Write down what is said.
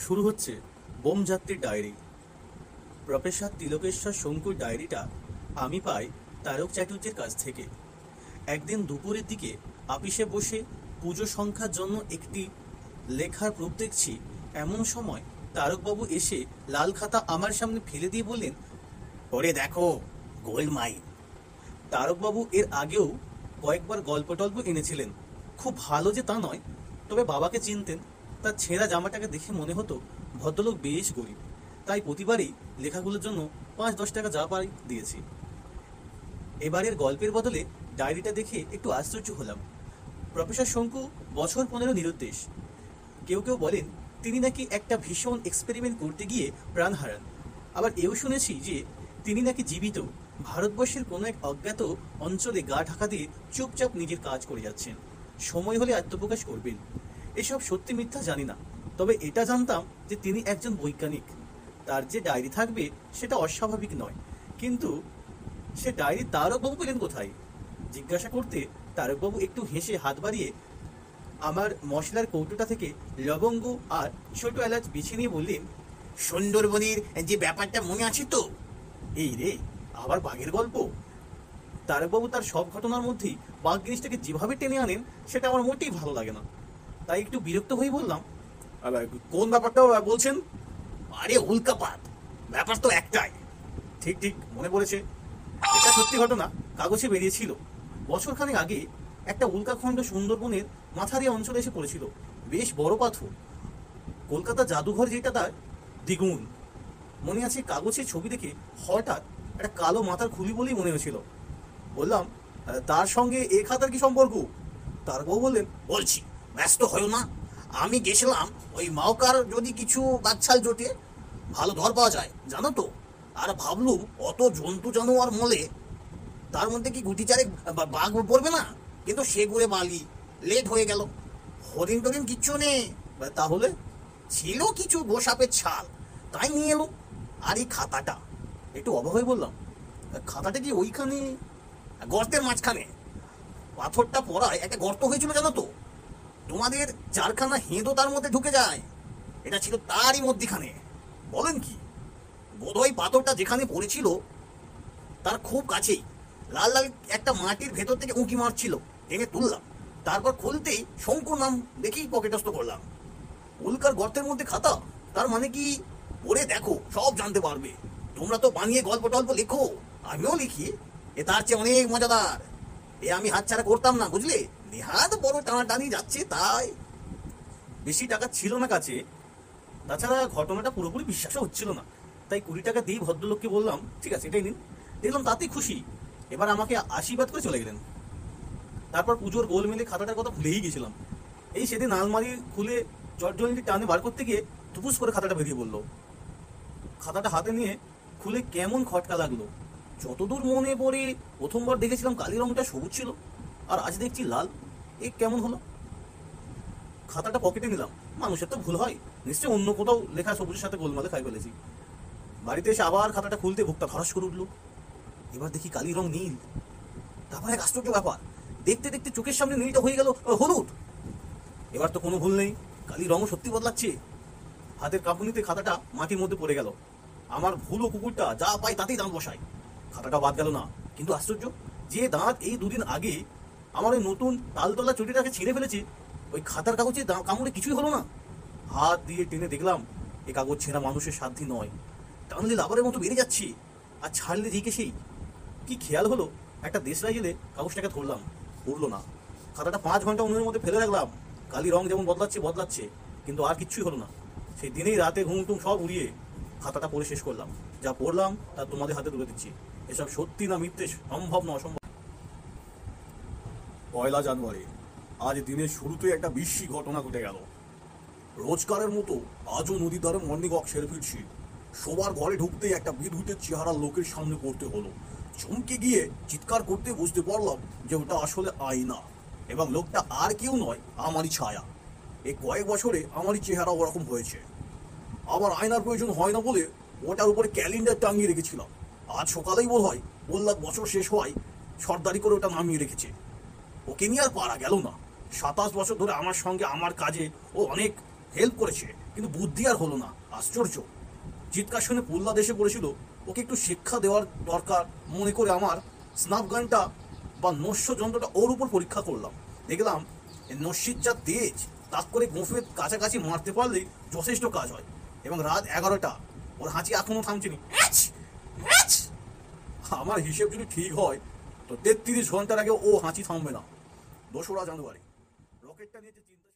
শুরু হচ্ছে বোম যাত্রীর ডায়েরি। প্রফেসর তিলকেশ্বর শঙ্কুর ডায়েরিটা আমি পাই তারক চ্যাটার্জির কাছ থেকে। একদিন দুপুরের দিকে আপিসে বসে পুজো সংখ্যার জন্য একটি লেখার প্রুফ দেখছি। এমন সময় তারকবাবু এসে লাল খাতা আমার সামনে ফেলে দিয়ে বললেন, পড়ে দেখো, গোল্ড মাইন। তারকবাবু এর আগেও কয়েকবার গল্প টল্প এনেছিলেন, খুব ভালো যে তা নয়, তবে বাবাকে চিনতেন। তার ছেঁড়া জামাটাকে দেখে মনে হতো ভদ্রলোক বেশ গরিব, তাই প্রতিবারই লেখাগুলোর জন্য 5-10 টাকা যা পাই দিয়েছি। এবারের গল্পের বদলে ডায়েরিটা দেখে একটু আশ্চর্য হলাম। প্রফেসর শঙ্কু বছর 15 নিরুদ্দেশ। কেউ কেউ বলেন তিনি নাকি একটা ভীষণ এক্সপেরিমেন্ট করতে গিয়ে প্রাণ হারান। আবার এও শুনেছি যে তিনি নাকি জীবিত ভারতবর্ষের কোনো এক অজ্ঞাত অঞ্চলে গা ঢাকা দিয়ে চুপচাপ নিজের কাজ করে যাচ্ছেন, সময় হলে আত্মপ্রকাশ করবেন। এসব সত্যি মিথ্যা জানি না, তবে এটা জানতাম যে তিনি একজন বৈজ্ঞানিক। তার যে ডায়েরি থাকবে সেটা অস্বাভাবিক নয়, কিন্তু সে ডায়েরি তারকবাবু পেলেন কোথায়? জিজ্ঞাসা করতে তারকবাবু একটু হেসে হাত বাড়িয়ে আমার মশলার কৌটোটা থেকে লবঙ্গ আর ছোট এলাচ বেছে নিয়ে বললেন, সুন্দরবনের যে ব্যাপারটা মনে আছে তো? এই রে, আবার বাঘের গল্প? তারকবাবু তার সব ঘটনার মধ্যেই বাঘ জিনিসটাকে যেভাবে টেনে আনেন সেটা আমার মোটেই ভালো লাগে না। তাই একটু বিরক্ত হয়ে বললাম, কোন ব্যাপারটা বলছেন? আরে উল্কাপাত, ব্যাপার তো একটাই। ঠিক ঠিক মনে পড়েছে, এটা সত্যি ঘটনা, কাগজে বেরিয়েছিল। বছরখানেক আগে একটা উল্কাখণ্ড সুন্দরবনের মাথারিয়া অঞ্চলে এসে পড়েছিল। বেশ বড় পাথর। কলকাতা জাদুঘর যেটা তার দ্বিগুণ। মনে আছে কাগজের ছবি দেখে হঠাৎ একটা কালো মাথার খুলি বলেই মনে হয়েছিল। বললাম, তার সঙ্গে এ খাতার কি সম্পর্ক? তার বউ বললেন, বলছি, ব্যস্ত হয়েও না। আমি গেছিলাম ওই মাওকার, যদি কিছু বাচ্চাল জোটে ভালো ধর পাওয়া যায় জানো তো। আর ভাবলুম অত জন্তু জানোয়ার মলে তার মধ্যে কি গুটি চারেক বাঘ পড়বে না, কিন্তু সে ঘুরে বালি লেট হয়ে গেল। হরিণ টরিণ কিচ্ছু নেই। তাহলে ছিল কিছু গোসাপের ছাল, তাই নিয়ে এলো। আর এই খাতাটা, একটু অবাক হয়ে বললাম, খাতাটা কি ওইখানে গর্তের মাঝখানে? পাথরটা পড়ায় একটা গর্ত হয়েছিল জানো তো, তোমাদের 4খানা হেঁদো তার মধ্যে ঢুকে যায়। এটা ছিল তারই মধ্যিখানে। বলেন কি? বোধহয় পাথরটা যেখানে পড়েছিল তার খুব কাছেই লাল লাল একটা মাটির ভেতর থেকে উঁকি মারছিল। টেনে তুললাম, তারপর খুলতেই শঙ্কুর নাম দেখেই পকেটস্থ করলাম। উল্কার গর্তের মধ্যে খাতা, তার মানে কি? পড়ে দেখো, সব জানতে পারবে। তোমরা তো বানিয়ে গল্প টল্প লেখো, আমিও লিখি। এ তার চেয়ে অনেক মজাদার। এ আমি হাতছাড়া করতাম না, বুঝলে। নেহাত বড় টানাটানি যাচ্ছে তাই। বেশি টাকা ছিল না কাছে, তাছাড়া ঘটনাটা পুরোপুরি বিশ্বাসও হচ্ছিল না। তাই 20 টাকা দিয়ে ভদ্রলোককে বললাম, ঠিক আছে এটাই নিন। দেখলাম তাতেই খুশি। এবার আমাকে আশীর্বাদ করে চলে গেলেন। তারপর পুজোর গোল মেলে খাতাটার কথা ভুলেই গেছিলাম। এই সেদিন আলমারি খুলে চটজলদি টানে বার করতে গিয়ে টুপুস করে খাতাটা বেরিয়ে বললো। খাতাটা হাতে নিয়ে খুলে কেমন খটকা লাগলো। যতদূর মনে পড়ে প্রথমবার দেখেছিলাম কালি রংটা সবুজ ছিল, আর আজ দেখছি লাল। এ কেমন হলো? খাতাটা পকেটে নিলাম। মানুষের তো ভুল হয়, নিশ্চয়ই অন্য কোথাও লেখা সবুজের সাথে গোলমালে খাই ফেলেছি। বাড়িতে এসে আবার খাতাটা খুলতে বুকটা ধরাস করে উঠলো। এবার দেখি কালি রং নীল। তারপর এক আশ্চর্য ব্যাপার, দেখতে দেখতে চোখের সামনে নীলটা হয়ে গেল হলুদ। এবার তো কোনো ভুল নেই, কালি রঙও সত্যি বদলাচ্ছে। হাতের কাঁপুনিতে খাতাটা মাটির মধ্যে পড়ে গেল। আমার ভুলো কুকুরটা যা পায় তাতেই দাঁত বসায়। খাতাটা বাদ গেল না, কিন্তু আশ্চর্য, যে দাঁত এই 2 দিন আগে আমার ওই নতুন তালতলা চটিটাকে ছিঁড়ে ফেলেছে, ওই খাতার কাগজে কামড়ে কিছুই হলো না। হাত দিয়ে টেনে দেখলাম এই কাগজ ছেঁড়া মানুষের সাধ্যি নয়। টানলে লাবারের মতো বেড়ে যাচ্ছে, আর ছাড়লে দিকে সেই। কি খেয়াল হলো, একটা দেশলাই গেলে কাগজটাকে ধরলাম, উড়লো না। খাতাটা 5 ঘন্টা উনুনের মধ্যে ফেলে রাখলাম। কালি রং যেমন বদলাচ্ছে, কিন্তু আর কিচ্ছুই হলো না। সেই দিনেই রাতে ঘুম টুম সব উড়িয়ে খাতাটা পড়ে শেষ করলাম। যা পড়লাম তা তোমাদের হাতে তুলে দিচ্ছি। এসব সত্যি না মিথ্যে, সম্ভব না অসম্ভব। 1 জানুয়ারি, আজ দিনের শুরুতে একটা বিশ্রী ঘটনা ঘটে গেল। রোজকারের মতো আজও নদীর ধারে মর্নিং ওয়াক সেরে ফিরছি। সবার ঘরে ঢুকতেই একটা বিদঘুটের চেহারা লোকের সামনে পড়তে হলো। চমকে গিয়ে চিৎকার করতে বুঝতে পারলাম যে ওটা আসলে আয়না, এবং লোকটা আর কেউ নয়, আমারই ছায়া। এই কয়েক বছরে আমারই চেহারা ওরকম হয়েছে। আবার আয়নার প্রয়োজন হয় না বলে ওটার উপরে ক্যালেন্ডার টাঙিয়ে রেখেছিলাম। আজ সকালেই বোধ হয় বললাম বছর শেষ হওয়ায় সর্দারি করে ওটা নামিয়ে রেখেছে। ওকে নিয়ে আর পারা গেল না। 27 বছর ধরে আমার সঙ্গে আমার কাজে ও অনেক হেল্প করেছে, কিন্তু বুদ্ধি আর হলো না। আশ্চর্য। চিৎকার শুনে প্রহ্লাদ এসে বলেছিল, ওকে একটু শিক্ষা দেওয়ার দরকার মনে করে আমার স্নাপ গানটা বা নস্য যন্ত্রটা ওর উপর পরীক্ষা করলাম। দেখলাম নস্যির যা তেজ, তাক করে গোঁফের কাছাকাছি মারতে পারলেই যথেষ্ট কাজ হয়। এবং রাত 11টা, ওর হাঁচি এখনো থামছেনি। আমার হিসেব যদি ঠিক হয় তো 33 ঘন্টার আগে ও হাঁচি থামবে না। 2রা জানুয়ারি রকেটটা নিয়ে যে চিন্তা